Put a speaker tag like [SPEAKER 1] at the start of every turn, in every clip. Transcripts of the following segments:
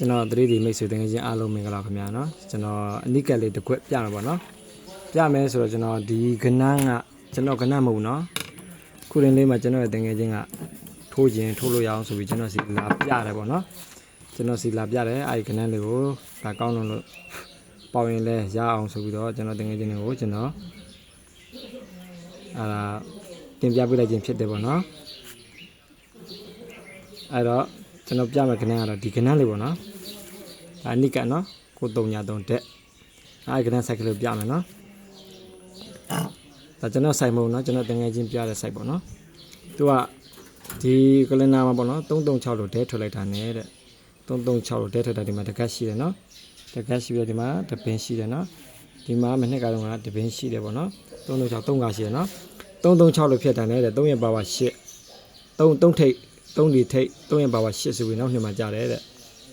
[SPEAKER 1] ကျွန်တော်3D မိတ်ဆွေတကယ်ချင်းအားလုံးမင်္ဂလာခင်ဗျာနော်ကျွန်တော်အနိကလေးတစ်ခွက်ပြမှာပေါ့နော်ပြမယ်ဆိုတော့ကျွန်တော်ဒီကနန်းကကျွန်တော်ကနန်းမဟုတ်နော်ခုရင်လေးမှာကျွန်တော်ရဲ့တကယ်ချင်းကထိုးခြင်းထိုးလို့ရအောင်ဆိုပြီးကျွန်တော်စီလာပြတယ်ပေါ့နော်ကျွန်တော်စီလာပြတယ်အဲဒီကနန်းလေးကိုဒါကောင်းလို့ပေါင်ရင်လဲရအောင်ဆိုပြီးတော့ကျွန်တော်တကယ်ချင်းကိုကျွန်တော်တင်ပြပေးလိုက်ခြင်းဖြစ်တယ်ပေါ့နော်အဲ့တော့ကျွန်တော်ပြမယ်ကနန်းကတော့ဒီကနန်းလေးပေါ့နော်ဒါနိကနော်ကို303တက်အဲ့ကနန်းဆိုင်ကလေးပြမယ်နော်ဒါကျွန်တော်ဆိုင်မဟုတ်နော်ကျွန်တော်တငယ်ချင်းပြတဲ့ဆိုင်ပေါ့နော်သူကဒီကလနာမှာပေါ့နော်336လို့ဒဲထွက်လိုက်တာနဲ့တဲ့336လို့ဒဲထွက်တာဒီမှာတကတ်ရှိတယ်နော်တကတ်ရှိပြီးဒီမှာတပင်းရှိတယ်နော်ဒီမှာမနှစ်ကတော့တပင်းရှိတယ်ပေါ့နော်336 3ကရှိတယ်နော်336လို့ဖြစ်တာနဲ့တဲ့3ရဲ့ပါဝါ8 3ထိပ်3ဒီထိပ်3ရဲ့ပါဝါ8ဆိုပြီးနောက်နှစ်မှာကြားတယ်တဲ့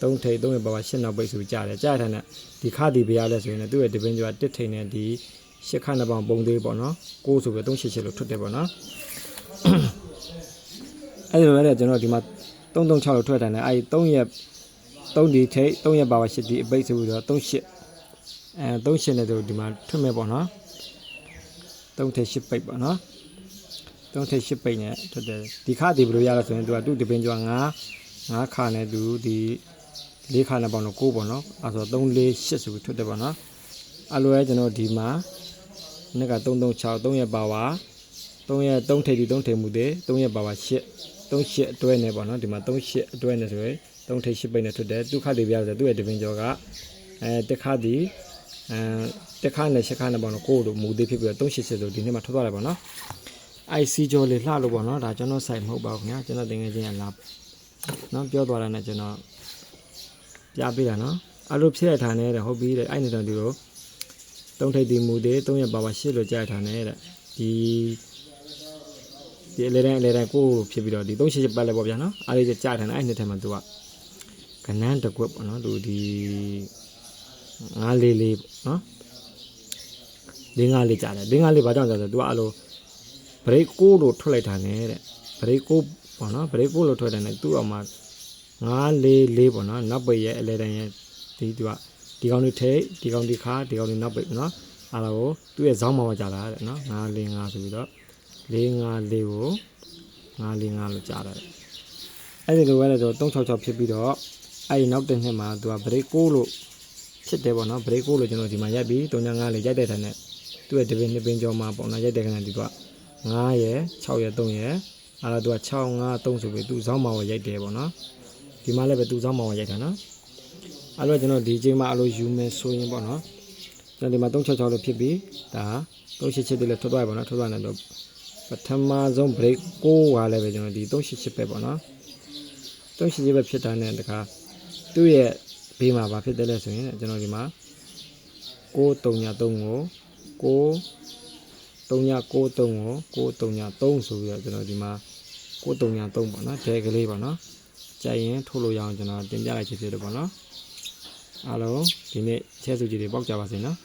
[SPEAKER 1] 3ထိပ်3ရဲ့ပါဝါ8နောက်ပိတ်ဆိုပြီးကြားတယ်ကြားတဲ့နဲ့ဒီခါဒီပြရလဲဆိုရင်လည်းသူ့ရဲ့ဒီပင်းကျော်1ထိပ်နဲ့ဒီ8ခါနှစ်ပေါင်ပုံသေးပေါ့နော်6ဆိုပြီး388လို့ထွက်တယ်ပေါ့နော်အဲ့လိုလည်းကျွန်တော်ဒီမှာ336လို့ထွက်တယ်နဲ့အဲ့3ရဲ့3ဒီထိပ်3ရဲ့ပါဝါ8ဒီအပိတ်ဆိုပြီးတော့38 38နဲ့တို့ဒီမှာထွက်မဲ့ပေါ့နော်3ထိပ်8ပိတ်ပေါ့နော်3ထိပ်8ပိတ်နဲ့ထွက်တယ်ဒီခါဒီဘယ်လိုရလဲဆိုရင်သူကသူ့ဒီပင်းကျော်9ခါနဲ့သူဒီ4ခါနဲ့ပေါင်တော့6ပေါ့နော်အဲ့ဆို3 4 8ဆိုပြီးထွက်တယ်ပေါ့နော်အဲ့လိုပဲကျွန်တော်ဒီမှာနှစ်က336 3ရဲ့ပါဝါ3ရဲ့3ထိပ်ဒီ3ထိပ်မှုသေး3ရဲ့ပါဝါ8 38အတွဲနဲ့ပေါ့နော်ဒီမှာ38အတွဲနဲ့ဆိုရင်3ထိပ်8ပိတ်နဲ့ထွက်တယ်သူခါဒီပြရဆိုသူ့ရဲ့ဒီပင်းကျော်ကတက်ခါဒီတက်ခါနဲ့8ခါနဲ့ပေါင်တော့6လို့မူသေးဖြစ်ပြီးတော့388ဆိုဒီနေ့မှာထွက်သွားတယ်ပေါ့နော်IC ကျော်လေးလှလို့ပေါ့နော်ဒါကျွန်တော်ဆိုင်မဟုတ်ပါဘူးခင်ဗျာကျွန်တော်တင်ငယ်ချင်းကလာနော်ပြောသွားတာနဲ့ကျွန်တော်ပြပေးတာနော်အဲ့လိုဖြစ်ရထားနေတဲ့ဟုတ်ပြီတဲ့အဲ့နေတော့ဒီကို3ထိပ်ဒီမူသေး3ရဲ့ပါဝါ8လို့ကြားထားနေတဲ့ဒီအလဲတိုင်းကိုဖြစ်ပြီးတော့ဒီ388ပတ်လဲပေါ့ဗျာနော်အားလေးကြားထားနေအဲ့နှစ်ထဲမှာသူကကနန်းတစ်ကွက်ပေါ့နော်သူဒီ944နော်454ကြားတယ်454ဘာကြောင့်ကြားလဲသူကအဲ့လိုဘရိတ်6လို့ထွက်လိုက်တာနဲ့တဲ့ဘရိတ်6ပေါ့နော်ဘရိတ်6လို့ထွက်တယ်နဲ့သူ့အမှာ944ပေါ့နော်နောက်ပိတ်ရဲ့အလဲတိုင်းရဲ့ဒီသူကဒီကောင်လေးထိတ်ဒီကောင်ဒီခါဒီကောင်လေးနောက်ပိတ်နော်အဲ့ဒါကိုသူ့ရဲ့ဇောင်းမောင်ကကြာလာတဲ့နော်945ဆိုပြီးတော့454ကို945လို့ကြာတယ်အဲ့ဒီလိုပဲတော့366ဖြစ်ပြီးတော့အဲ့ဒီနောက်တစ်နှစ်မှာသူကဘရိတ်6လို့ဖြစ်တယ်ပေါ့နော်ဘရိတ်6လို့ကျွန်တော်ဒီမှာရိုက်ပြီး395လေးရိုက်တဲ့တဲ့နဲ့သူ့ရဲ့ဒီပင်နှစ်ပင်ကျော်မှာပေါ့နော်ရိုက်တဲ့ခဏဒီက9ရယ်6ရယ်3ရယ်အဲ့ဒါသူက653ဆိုပြီးသူဇောင်းမောင်ကိုရိုက်တယ်ပေါ့နော်ဒီမှာလည်းပဲသူဇောင်းမောင်ကိုရိုက်တာနော်အဲ့တော့ကျွန်တော်ဒီချိန်မှာအဲ့လိုယူမယ်ဆိုရင်ပေါ့နော်ကျွန်တော်ဒီမှာ366လို့ဖြစ်ပြီးဒါ388တွေလည်းထွက်သွားပြီပေါ့နော်ထွက်သွားနေတော့ပထမဆုံး break 6ကလည်းပဲကျွန်တော်ဒီ388ပဲပေါ့နော်388ပဲဖြစ်တာနဲ့တခါသူ့ရဲ့ဘေးမှာဘာဖြစ်တယ်လဲဆိုရင်ကျွန်တော်ဒီမှာ933ကို93993ကို933ဆိုပြီးတော့ကျွန်တော်ဒီမှာ933ပေါ့နော်ဒဲကလေးပေါ့နော်ကြိုက်ရင်ထုတ်လို့ရအောင်ကျွန်တော်တင်ပြလိုက်ချင်ဖြစ်တယ်ပေါ့နော်အားလုံးဒီနေ့ချဲစုကြည်တွေပေါက်ကြပါစေနော်